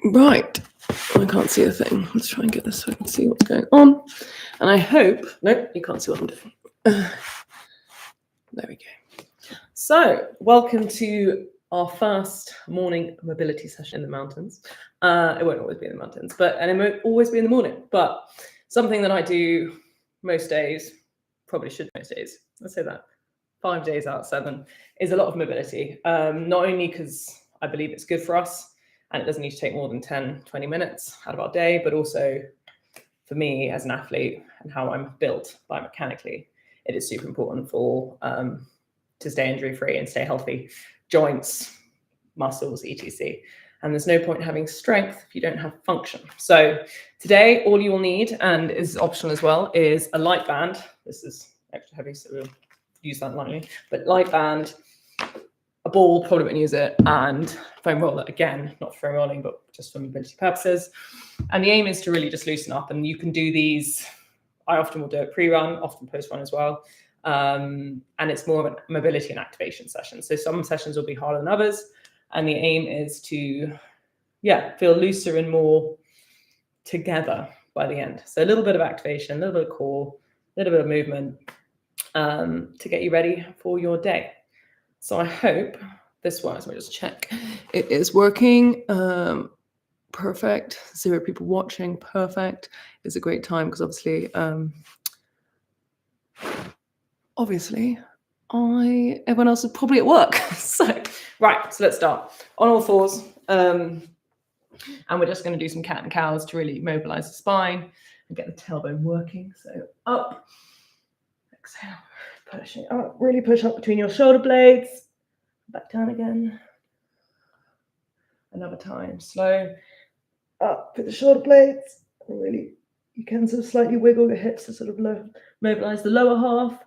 Right. I can't see a thing. Let's try and get this so I can see what's going on. And I hope... Nope, you can't see what I'm doing. There we go. So, welcome to our first morning mobility session in the mountains. It won't always be in the mountains, and it won't always be in the morning. But something that I do most days, probably should most days, let's say that, 5 days out of 7, is a lot of mobility. Not only because I believe it's good for us, and it doesn't need to take more than 10, 20 minutes out of our day, but also for me as an athlete and how I'm built biomechanically, it is super important for to stay injury-free and stay healthy, joints, muscles, etc. And there's no point having strength if you don't have function. So today, all you will need, and is optional as well, is a light band. This is extra heavy, so we'll use that lightly, but light band, a ball, probably won't use it, and foam roller, again, not for foam rolling, but just for mobility purposes. And the aim is to really just loosen up, and you can do these, I often will do it pre-run, often post-run as well, and it's more of a mobility and activation session. So some sessions will be harder than others, and the aim is to, feel looser and more together by the end. So a little bit of activation, a little bit of core, a little bit of movement, to get you ready for your day. So I hope this works. Let me just check. It is working. Perfect. 0 people watching. Perfect. It's a great time because obviously everyone else is probably at work. So let's start. On all fours. And we're just going to do some cat and cows to really mobilize the spine and get the tailbone working. So up. Exhale. Pushing up. Really push up between your shoulder blades. Back down again. Another time. Slow. Up with the shoulder blades. Really, you can sort of slightly wiggle your hips to sort of mobilize the lower half.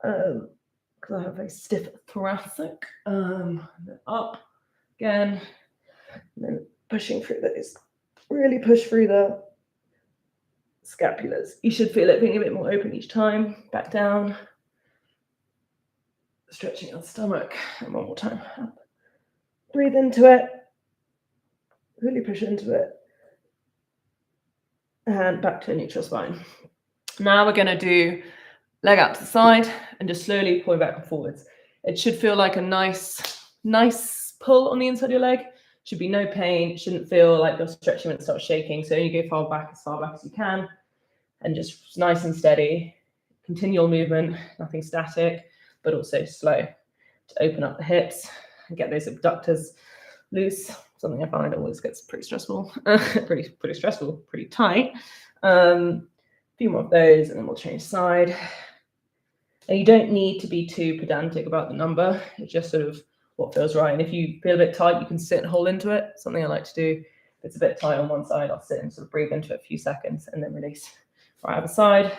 Because I have a very stiff thoracic. Up again. And then pushing through those. Really push through the scapulars. You should feel it being a bit more open each time. Back down. Stretching your stomach. And one more time. Up. Breathe into it. Really push into it. And back to a neutral spine. Now we're going to do leg out to the side and just slowly pull back and forwards. It should feel like a nice pull on the inside of your leg. Should be no pain. It shouldn't feel like you're stretching when it starts shaking. So only go as far back as you can. And just nice and steady. Continual movement, nothing static, but also slow to open up the hips and get those abductors loose. Something I find always gets pretty stressful, pretty stressful, pretty tight. A few more of those, and then we'll change side. And you don't need to be too pedantic about the number. It's just sort of what feels right. And if you feel a bit tight, you can sit and hold into it. Something I like to do. If it's a bit tight on one side, I'll sit and sort of breathe into it a few seconds and then release. Right other side.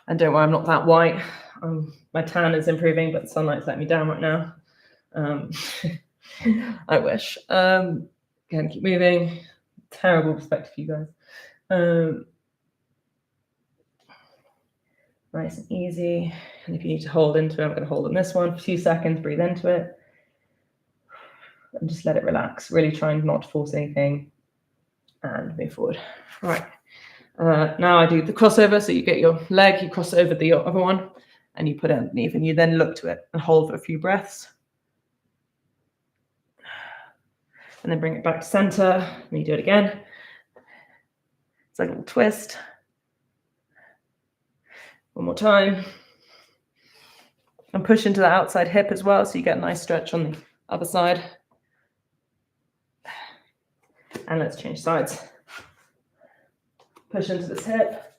And don't worry, I'm not that white. My tan is improving, but the sunlight's letting me down right now. I wish. Again, keep moving. Terrible perspective for you guys. Nice and easy. And if you need to hold into it, I'm going to hold on this one for 2 seconds. Breathe into it. And just let it relax. Really trying not to force anything. And move forward. All right. Now I do the crossover. So you get your leg, you cross over the other one, and you put it underneath, and you then look to it and hold for a few breaths. And then bring it back to center, and you do it again. It's like a little twist. One more time. And push into the outside hip as well, so you get a nice stretch on the other side. And let's change sides. Push into this hip.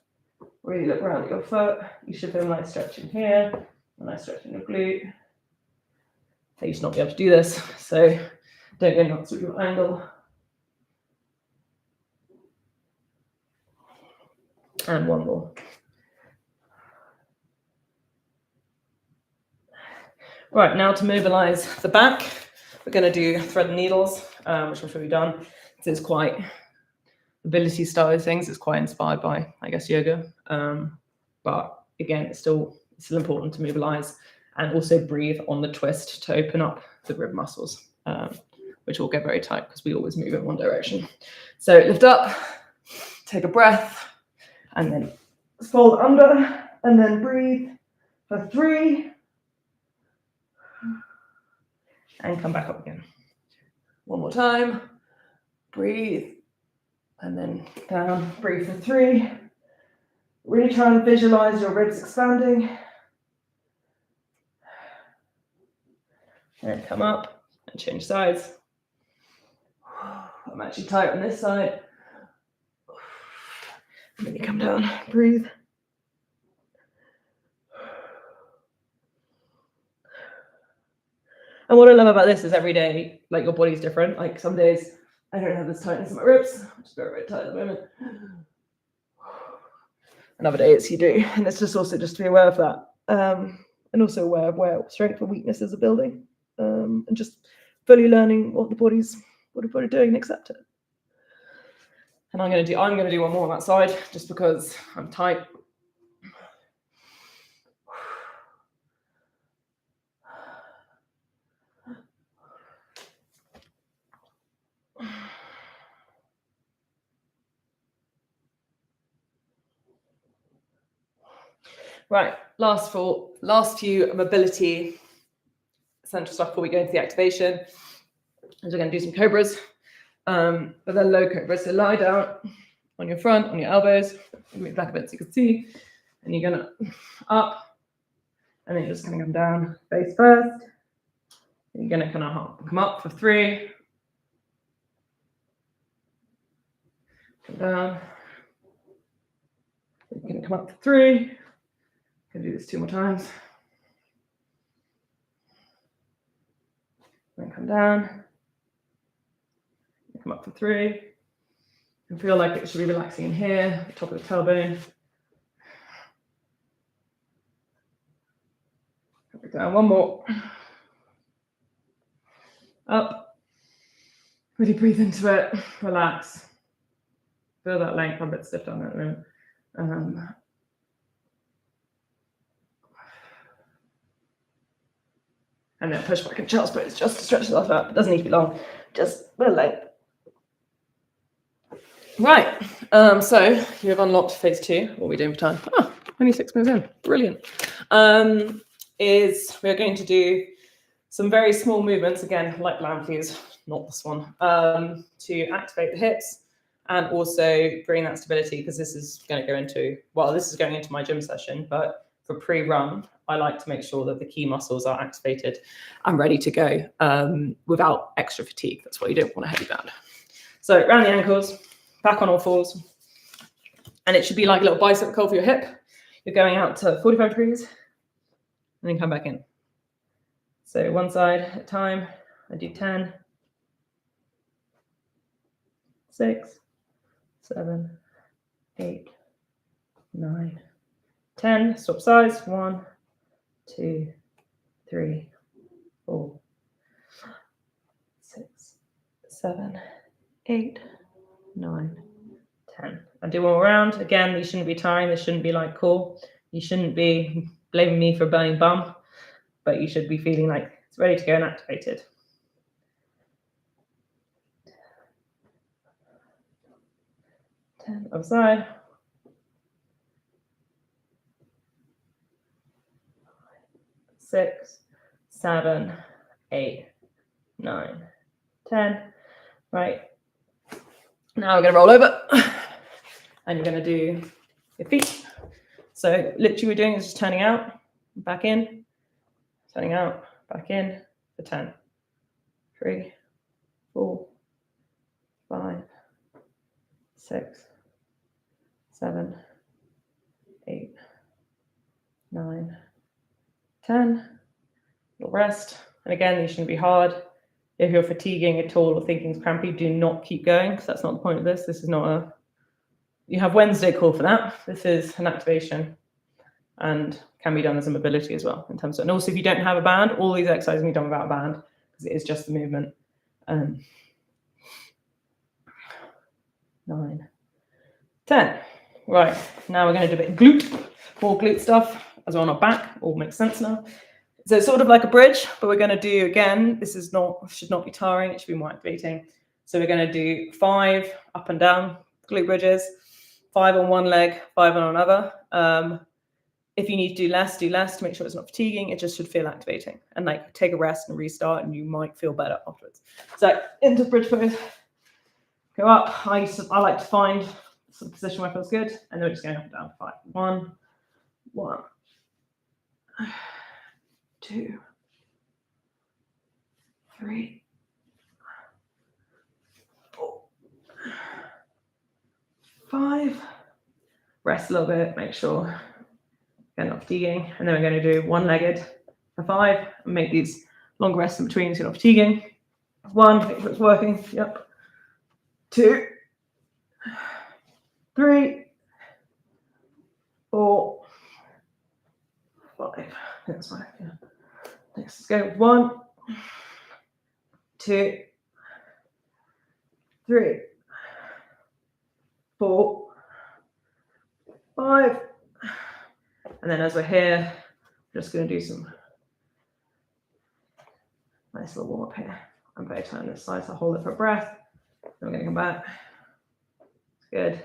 Really look around at your foot. You should feel a nice stretch in here, a nice stretch in your glute. I used to not be able to do this, so don't go nuts with your angle. And one more. Right, now to mobilize the back, we're going to do thread and needles, which I'm sure we've done. It's quite ability style of things. It's quite inspired by, I guess, yoga. But again, it's still important to mobilize and also breathe on the twist to open up the rib muscles. which will get very tight because we always move in one direction. So lift up, take a breath, and then fold under, and then breathe for 3, and come back up again. One more time, breathe, and then down, breathe for 3. Really try and visualize your ribs expanding. And come up and change sides. I'm actually tight on this side. And then you come down, breathe. And what I love about this is every day, like your body's different. Like some days I don't have this tightness in my ribs. I'm just very, very tight at the moment. And other days you do. And it's just also just to be aware of that. And also aware of where strength and weaknesses are building. And just fully learning what the body's doing and accept it. And I'm gonna do one more on that side just because I'm tight. Right, last few mobility essential stuff before we go into the activation. We're going to do some cobras, but they're low cobras. So lie down on your front, on your elbows. Move back a bit so you can see. And you're going to up, and then you're just going to come down face first. You're going to kind of come up for 3. Come down. You're going to come up for 3. Going to do this 2 more times. Then come down. Come up for 3. And feel like it should be relaxing in here, the top of the tailbone. Down, 1 more. Up. Really breathe into it. Relax. Feel that length. I'm a bit stiff down there at the moment. And then push back in child's pose just to stretch the life out. It doesn't need to be long, just a bit length. Right, so you have unlocked phase 2. What are we doing for time? 26 minutes in, brilliant. Is we're going to do some very small movements, again, like land please, not this one, to activate the hips and also bring that stability, because this is going to go into, well, this is going into my gym session, but for pre-run, I like to make sure that the key muscles are activated and ready to go without extra fatigue. That's why you don't want a heavy band. So around the ankles, back on all fours. And it should be like a little bicep curl for your hip. You're going out to 45 degrees and then come back in. So one side at a time. I do 10, 6, 7, 8, 9, 10. Swap sides. 1, 2, 3, 4, 6, 7, 8, 9, 10. I do one more round. Again, these shouldn't be tiring. This shouldn't be like cool. You shouldn't be blaming me for burning bum, but you should be feeling like it's ready to go and activated. Other side. 6, 7, 8, 9, 10. Right. Now we're going to roll over and you're going to do your feet. So literally we're doing is just turning out, back in, turning out, back in for 10. 3, 4, 5, 6, 7, 8, 9, 10. Little rest. And again, these shouldn't be hard. If you're fatiguing at all or thinking it's crampy, do not keep going, because that's not the point of this. This is not a, you have Wednesday call for that. This is an activation and can be done as a mobility as well in terms of, and also if you don't have a band, all these exercises can be done without a band because it is just the movement. 9, 10. Right, now we're going to do a bit of glute, more glute stuff as well, not back, all makes sense now. So it's sort of like a bridge, but we're going to do, again, this is not, should not be tiring, it should be more activating. So we're going to do 5 up and down glute bridges, 5 on one leg, 5 on another. If you need to do less to make sure it's not fatiguing. It just should feel activating. And like take a rest and restart, and you might feel better afterwards. So into bridge pose, go up. I like to find some position where it feels good, and then we're just going up and down. 5. 1, 1, 2, 3, 4, 5. Rest a little bit, make sure you're not fatiguing. And then we're going to do one-legged for 5 and make these long rests in between so you're not fatiguing. 1, make sure it's working. Yep. 2, 3, 4, 5. That's right. Yeah. Next, let's go. 1, 2, 3, 4, 5. And then as we're here, I'm just going to do some nice little warm up here. I'm very tight on this side, so I'll hold it for a breath. Then we're going to come back. Good.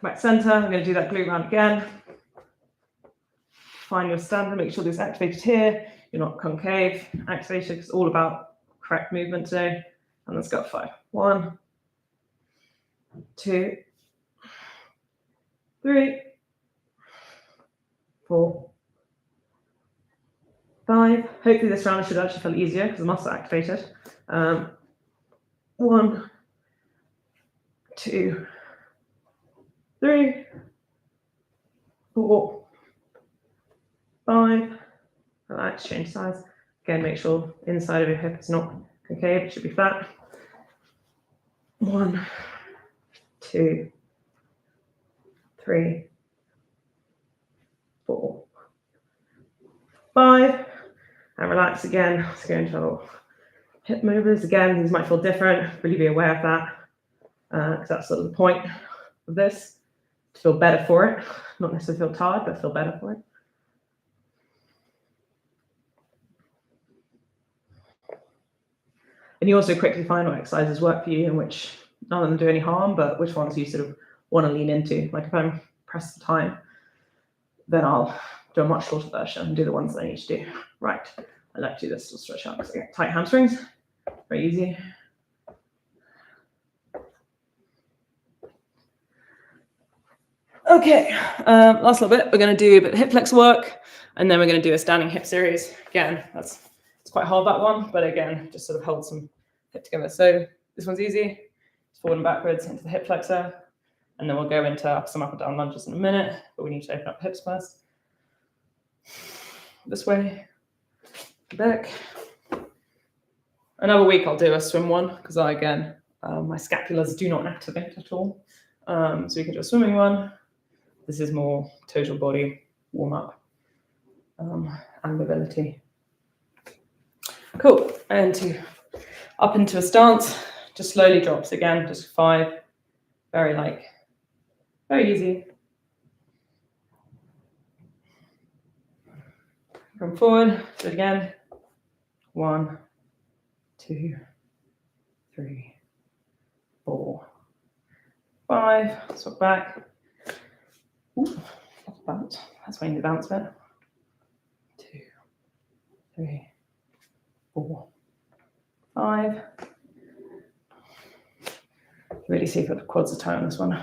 Come back center. I'm going to do that glute round again. Find your standard. Make sure this is activated here. You're not concave. Activation is all about correct movement today. And let's go 5. 1, 2, 3, 4, 5. Hopefully this round should actually feel easier because the muscle activated. 1, 2, 3, 4, 5. Relax, change size. Again, make sure inside of your hip is not concave, it should be flat. 1, 2, 3, 4, 5. And relax again. Let's go into our hip movers. Again, these might feel different. Really be aware of that. Because that's sort of the point of this. To feel better for it. Not necessarily feel tired, but feel better for it. And you also quickly find what exercises work for you and which none of them do any harm, but which ones you sort of want to lean into. Like if I'm pressed for time, then I'll do a much shorter version and do the ones that I need to do. Right, I like to do this to stretch out because I get tight hamstrings. Very easy. Okay, last little bit. We're going to do a bit of hip flex work, and then we're going to do a standing hip series. Again, it's quite hard, that one, but again, just sort of hold some hip together. So this one's easy. It's forward and backwards into the hip flexor, and then we'll go into some up and down lunges in a minute, but we need to open up hips first. This way, back. Another week I'll do a swim one, because my scapulars do not activate at all. So we can do a swimming one. This is more total body warm up and mobility. Cool. And up into a stance, just slowly drops again, just 5. Very easy. Come forward, do it again. 1, 2, 3, 4, 5. Swap back. Ooh, bounce. That's why you need to bounce a bit. 2, 3, 4, 5. Really see if the quads are tight on this one.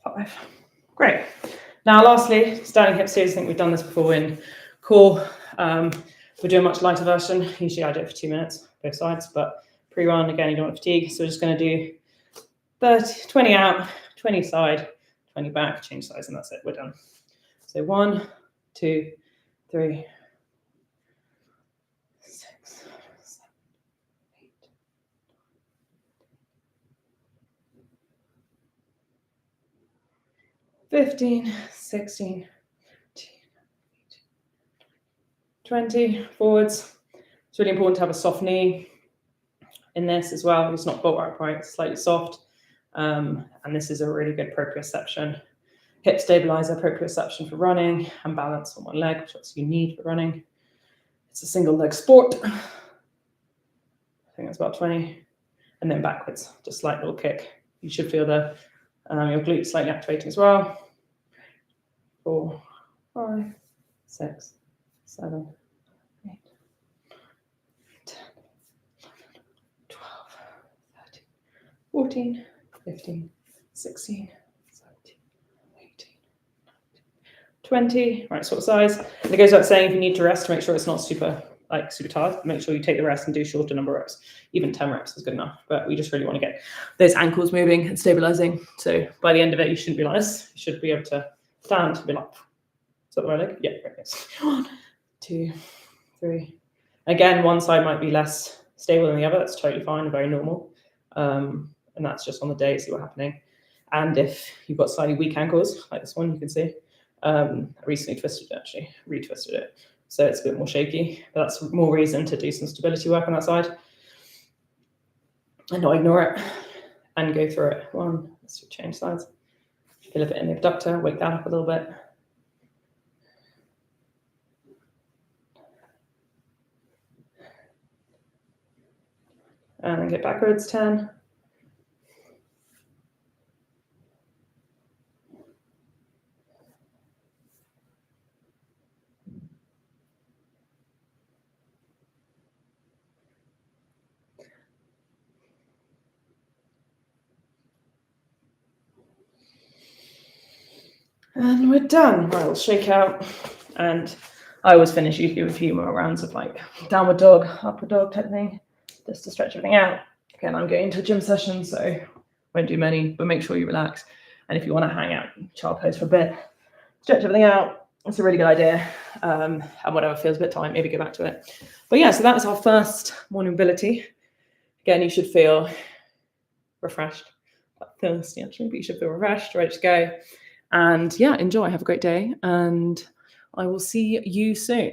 5. Great. Now, lastly, standing hip series. I think we've done this before in core. We're doing a much lighter version. Usually I do it for 2 minutes, both sides, but pre-run, again, you don't want fatigue. So we're just going to do 20 out, 20 side, 20 back, change size, and that's it. We're done. So 1, 2, 3, 6, 7, 8. 15, 16, 20, forwards. It's really important to have a soft knee in this as well. It's not bolt upright, it's slightly soft. And this is a really good proprioception. Hip stabilizer, proprioception for running, and balance on one leg, which is you need for running. It's a single leg sport. I think that's about 20. And then backwards, just slight little kick. You should feel the your glutes slightly activating as well. 4, 5, 6, 7, 8, 10, 12, 13, 14, 15, 16, 17, 18, 20. Right, sort of size. And it goes without saying, if you need to rest, to make sure it's not super tired, make sure you take the rest and do shorter number of reps. Even 10 reps is good enough, but we just really want to get those ankles moving and stabilizing. So by the end of it, you shouldn't be like this. You should be able to stand and be like, is that the right leg? Yeah, very nice. 1, 2, 3. Again, one side might be less stable than the other. That's totally fine and very normal. And that's just on the day, see what's happening. And if you've got slightly weak ankles, like this one, you can see, I recently twisted it, actually, retwisted it. So it's a bit more shaky, but that's more reason to do some stability work on that side. And not ignore it and go through it. 1, let's change sides. Feel a bit in the abductor, wake that up a little bit. And then get backwards, 10. And we're done. Right, we'll shake out. And I always finish usually with a few more rounds of like downward dog, upward dog type thing, just to stretch everything out. Again, I'm going to a gym session, so won't do many, but make sure you relax. And if you want to hang out, child pose for a bit, stretch everything out. It's a really good idea. And whatever feels a bit tight, maybe go back to it. But yeah, so that was our first morning mobility. Again, you should feel refreshed, quite thirsty actually, but you should feel refreshed, ready to go. And yeah, enjoy, have a great day, and I will see you soon.